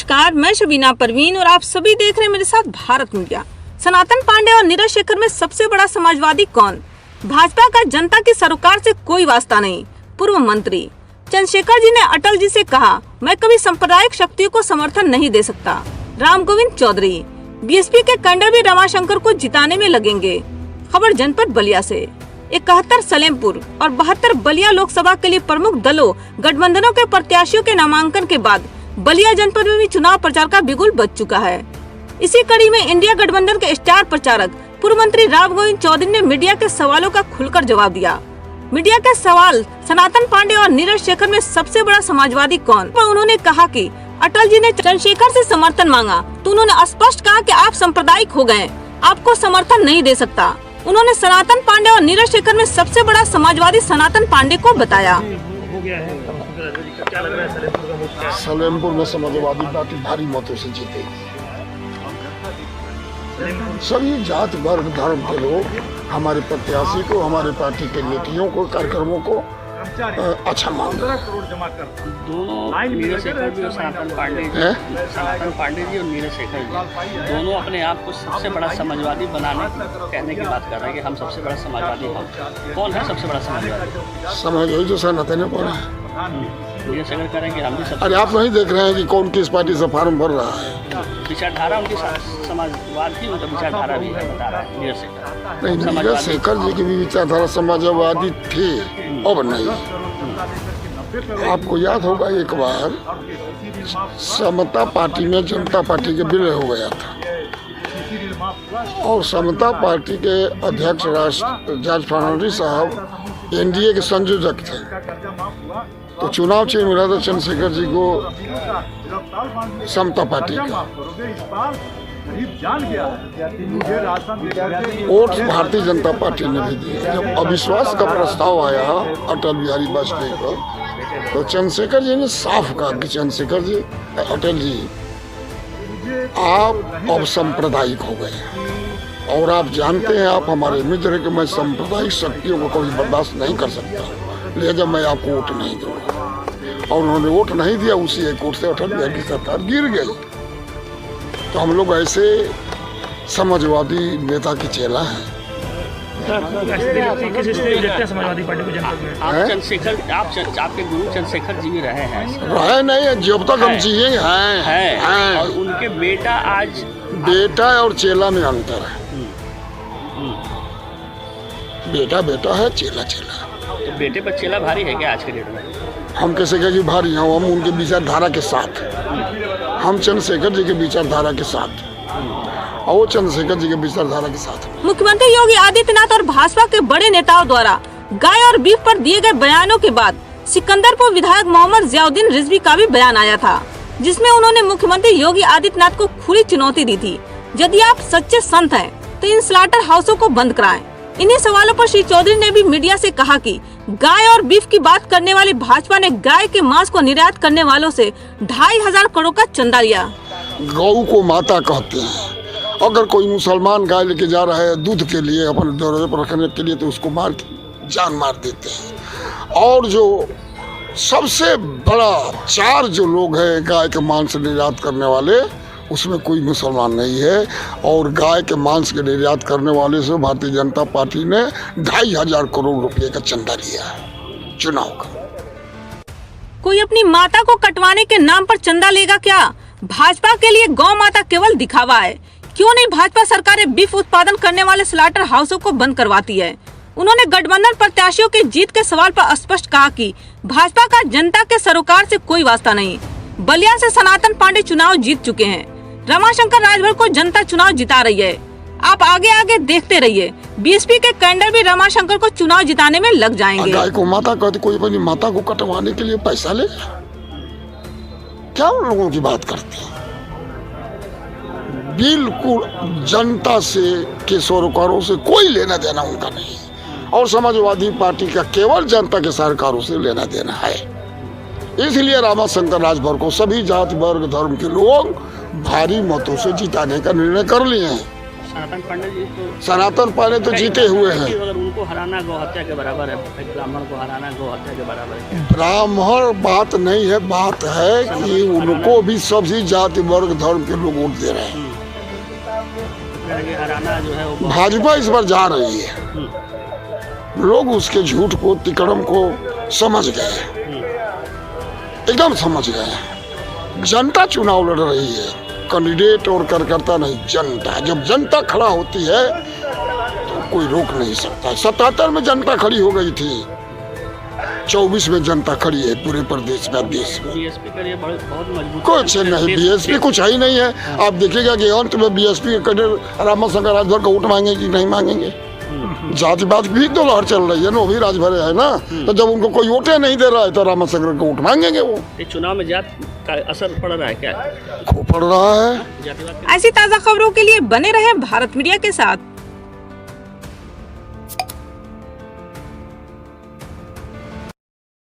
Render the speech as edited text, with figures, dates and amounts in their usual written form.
नमस्कार, मैं शबीना परवीन और आप सभी देख रहे हैं मेरे साथ भारत मीडिया। सनातन पांडे और नीरज शेखर में सबसे बड़ा समाजवादी कौन? भाजपा का जनता की सरोकार से कोई वास्ता नहीं। पूर्व मंत्री चंद्रशेखर जी ने अटल जी से कहा, मैं कभी सांप्रदायिक शक्तियों को समर्थन नहीं दे सकता। राम गोविंद चौधरी बीएसपी के कैडर भी रमाशंकर को जिताने में लगेंगे। खबर जनपद बलिया से 71 सलेमपुर और 72 बलिया लोकसभा के लिए प्रमुख दलों गठबंधनों के प्रत्याशियों के नामांकन के बाद बलिया जनपद में भी चुनाव प्रचार का बिगुल बज चुका है। इसी कड़ी में इंडिया गठबंधन के स्टार प्रचारक पूर्व मंत्री राम गोविंद चौधरी ने मीडिया के सवालों का खुलकर जवाब दिया। मीडिया के सवाल सनातन पांडे और नीरज शेखर में सबसे बड़ा समाजवादी कौन? पर उन्होंने कहा कि अटल जी ने चंद्रशेखर से समर्थन मांगा तो उन्होंने स्पष्ट कहा कि आप सांप्रदायिक हो गए, आपको समर्थन नहीं दे सकता। उन्होंने सनातन पांडे और नीरज शेखर में सबसे बड़ा समाजवादी सनातन पांडे को बताया। हो गया है, क्या लग रहा है सलेमपुर में समाजवादी पार्टी भारी मतों से जीतेगी। सभी जात वर्ग धर्म के लोग हमारे प्रत्याशी को, हमारे पार्टी के नीतियों को, कार्यक्रमों को अच्छा मान रहे हैं। दोनों नीरज शेखर जी और सनातन पांडे जी और नीरज शेखर जी दोनों अपने आप को सबसे बड़ा समाजवादी बनाने कहने की बात कर रहे हैं कि हम सबसे बड़ा समाजवादी हैं। कौन है सबसे बड़ा समाजवादी? समाजवादी जो सनातन कौन है? नीरज शेखर कह रहे हैं कि हम भी सबसे। अरे आप नहीं देख रहे हैं कि कौन किस पार्टी से फॉर्म भर रहा है? विचारधारा उनकी समाजवादी मतलब विचारधारा भी है, बता रहा है नीरज शेखर। नहीं, नीरज शेखर जी की भी विचारधारा समाजवादी थी, अब नहीं। आपको याद होगा एक बार समता पार्टी में जनता पार्टी के विलय हो गया था और समता पार्टी के अध्यक्ष जॉर्ज फर्नांडिस साहब एनडीए के संयोजक थे, तो चुनाव चिन्ह मिला था चंद्रशेखर जी को समता पार्टी का। वोट भारतीय जनता पार्टी ने भी दिया। जब अविश्वास का प्रस्ताव आया अटल बिहारी वाजपेयी पर, तो चंद्रशेखर जी ने साफ कहा कि चंद्रशेखर जी, अटल जी, आप अब सांप्रदायिक हो गए और आप जानते हैं, आप हमारे मित्र हैं कि मैं सांप्रदायिक शक्तियों को कभी बर्दाश्त नहीं कर सकता, लिहाजा मैं आपको वोट नहीं दूंगा। और उन्होंने वोट नहीं दिया, उसी एक वोट से अटल बिहारी की सरकार गिर गई। तो हम लोग ऐसे समाजवादी नेता की चेला हैं। समाजवादी पार्टी को आपके गुरु चंद्रशेखर जी भी रहे हैं। रहे नहीं, जब तक हम जिए हैं। और उनके बेटा आज बेटा और चेला में अंतर है। बेटा बेटा है, चेला चेला। तो बेटे पर चेला भारी है क्या आज के डेट में? हम कैसे कहें कि भारी हैं? हम उनके विचारधारा के साथ, हम चंद्रशेखर जी के विचारधारा के साथ और वो चंद्रशेखर जी के विचारधारा के साथ। मुख्यमंत्री योगी आदित्यनाथ और भाजपा के बड़े नेताओं द्वारा गाय और बीफ पर दिए गए बयानों के बाद सिकंदरपुर विधायक मोहम्मद जियाउद्दीन रिजवी का भी बयान आया था, जिसमें उन्होंने मुख्यमंत्री योगी आदित्यनाथ को खुली चुनौती दी थी, यदि आप सच्चे संत हैं तो इन स्लॉटर हाउसों को बंद कराएं। इन्हीं सवालों पर श्री चौधरी ने भी मीडिया से कहा कि गाय और बीफ की बात करने वाली भाजपा ने गाय के मांस को निर्यात करने वालों से 2,500 करोड़ का चंदा लिया। गौ को माता कहते हैं। अगर कोई मुसलमान गाय लेके जा रहा है दूध के लिए, अपने दरवाजे पर रखने के लिए, तो उसको मार के जान मार देते हैं। और जो सबसे बड़ा 4 जो लोग हैं गाय के मांस निर्यात करने वाले, उसमें कोई मुसलमान नहीं है। और गाय के मांस के निर्यात करने वाले से भारतीय जनता पार्टी ने 2,500 करोड़ रुपए का चंदा लिया है चुनाव का। कोई अपनी माता को कटवाने के नाम पर चंदा लेगा क्या? भाजपा के लिए गौ माता केवल दिखावा है। क्यों नहीं भाजपा सरकारें बीफ उत्पादन करने वाले स्लॉटर हाउसों को बंद करवाती है? उन्होंने गठबंधन प्रत्याशियों की जीत के सवाल पर स्पष्ट कहा कि भाजपा का जनता के सरोकार से कोई वास्ता नहीं। बलिया से सनातन पांडे चुनाव जीत चुके हैं। रमाशंकर राजभर को जनता चुनाव जिता रही है। आप आगे आगे देखते रहिए, बीएसपी के कैडर भी रमाशंकर को चुनाव जिताने में लग जाएंगे। गाय को माता कहते, कोई अपनी माता को कटवाने के लिए पैसा ले? क्या उन लोगों की बात करते हैं? बिल्कुल जनता से के सरोकारों से कोई लेना देना उनका नहीं, और समाजवादी पार्टी का केवल जनता के सरकारों से लेना देना है। इसलिए रमाशंकर राजभर को सभी जाति वर्ग धर्म के लोग भारी मतों से जिताने का निर्णय कर लिए हैं। सनातन पांडे जी तो सनातन पांडे तो जीते हुए कि हैं। अगर उनको हराना गौ हत्या के बराबर है, एक ब्राह्मण को हराना गौ हत्या के बराबर है। ब्राह्मण बात नहीं है, बात है कि उनको भी सभी जाति वर्ग धर्म के लोग वोट दे रहे हैं। यानी हराना जो है वो भाजपा इस पर जा रही है, लोग उसके झूठ को तिकड़म को समझ गए, एकदम समझ गए। जनता चुनाव लड़ रही है, कैंडिडेट और कार्यकर्ता नहीं, जनता। जब जनता खड़ा होती है तो कोई रोक नहीं सकता। 77 में जनता खड़ी हो गई थी, 24 में जनता खड़ी है पूरे प्रदेश में, देश में। बीएसपी के लिए बहुत मजबूत कुछ नहीं, बीएसपी कुछ है ही नहीं है। आप देखिएगा कि अंत में बीएसपी के कैडर रामाशंकर राजभर का वोट मांगेंगे कि नहीं मांगेंगे। जातिवाद भी तो लहर चल रही है ना, वो भी राजभर है ना। तो जब उनको कोई वोटे नहीं दे रहा है तो रामाशंकर को वोट मांगेंगे वो। ये चुनाव में जात का असर पड़ रहा है क्या? खूब पड़ रहा है। जातिवाद ऐसी ताज़ा खबरों के लिए बने रहें भारत मीडिया के साथ।